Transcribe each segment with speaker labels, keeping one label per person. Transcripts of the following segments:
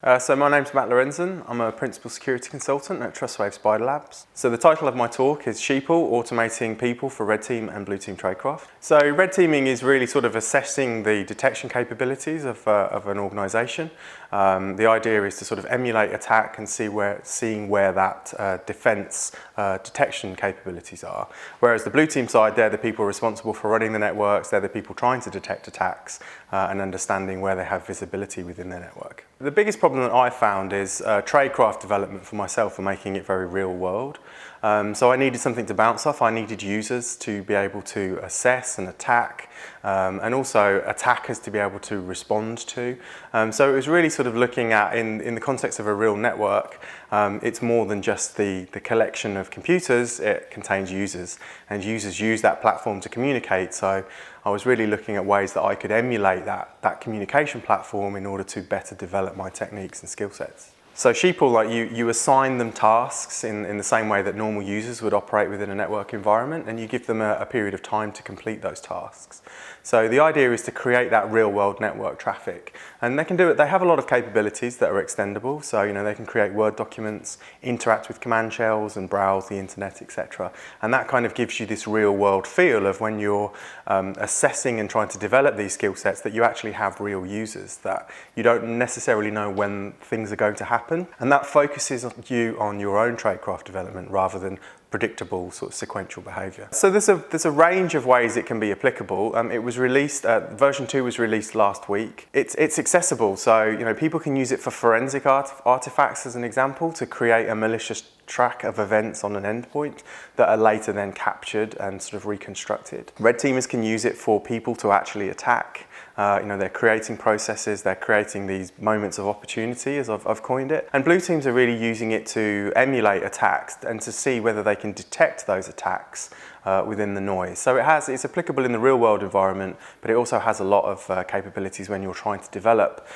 Speaker 1: So my name's Matt Lorentzen. I'm a Principal Security Consultant at Trustwave Spider Labs. So the title of my talk is Sheepl, Automating People for Red Team and Blue Team Tradecraft. So red teaming is really sort of assessing the detection capabilities of an organisation. The idea is to sort of emulate attack and seeing where that defence detection capabilities are. Whereas the blue team side, they're the people responsible for running the networks, they're the people trying to detect attacks and understanding where they have visibility within their network. The biggest problem that I found is Tradecraft development for myself for making it very real world. So I needed something to bounce off. I needed users to be able to assess and attack, and also attackers to be able to respond to. So it was really sort of looking at, in the context of a real network, it's more than just the collection of computers. It contains users, and users use that platform to communicate. So I was really looking at ways that I could emulate that communication platform in order to better develop my techniques and skill sets. So Sheepl, like you assign them tasks in the same way that normal users would operate within a network environment, and you give them a period of time to complete those tasks. So the idea is to create that real world network traffic, and they can do it. They have a lot of capabilities that are extendable. So they can create Word documents, interact with command shells and browse the internet, etc. And that kind of gives you this real world feel of when you're assessing and trying to develop these skill sets, that you actually have real users, that you don't necessarily know when things are going to happen. And that focuses you on your own tradecraft development rather than predictable sort of sequential behaviour. So there's a range of ways it can be applicable. It was released, version 2 was released last week. It's accessible, so people can use it for forensic artifacts as an example, to create a malicious track of events on an endpoint that are later then captured and sort of reconstructed. Red teamers can use it for people to actually attack. They're creating processes, they're creating these moments of opportunity, as I've coined it. And blue teams are really using it to emulate attacks and to see whether they can detect those attacks within the noise. So it's applicable in the real world environment, but it also has a lot of capabilities when you're trying to develop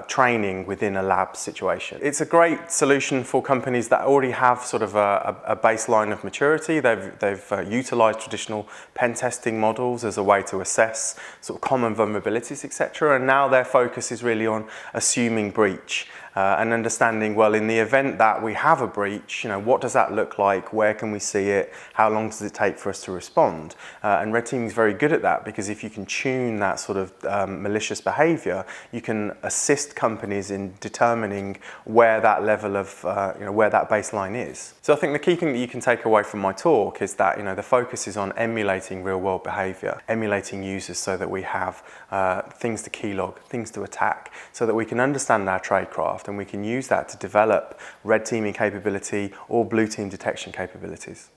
Speaker 1: training within a lab situation. It's a great solution for companies that already have sort of a baseline of maturity. They've utilised traditional pen testing models as a way to assess sort of common vulnerabilities, etc. And now their focus is really on assuming breach and understanding, well, in the event that we have a breach, what does that look like? Where can we see it? How long does it take for us to respond? And red teaming is very good at that, because if you can tune that sort of malicious behaviour, you can assist companies in determining where that level of, where that baseline is. So I think the key thing that you can take away from my talk is that, the focus is on emulating real world behaviour, emulating users so that we have things to keylog, things to attack, so that we can understand our tradecraft and we can use that to develop red teaming capability or blue team detection capabilities.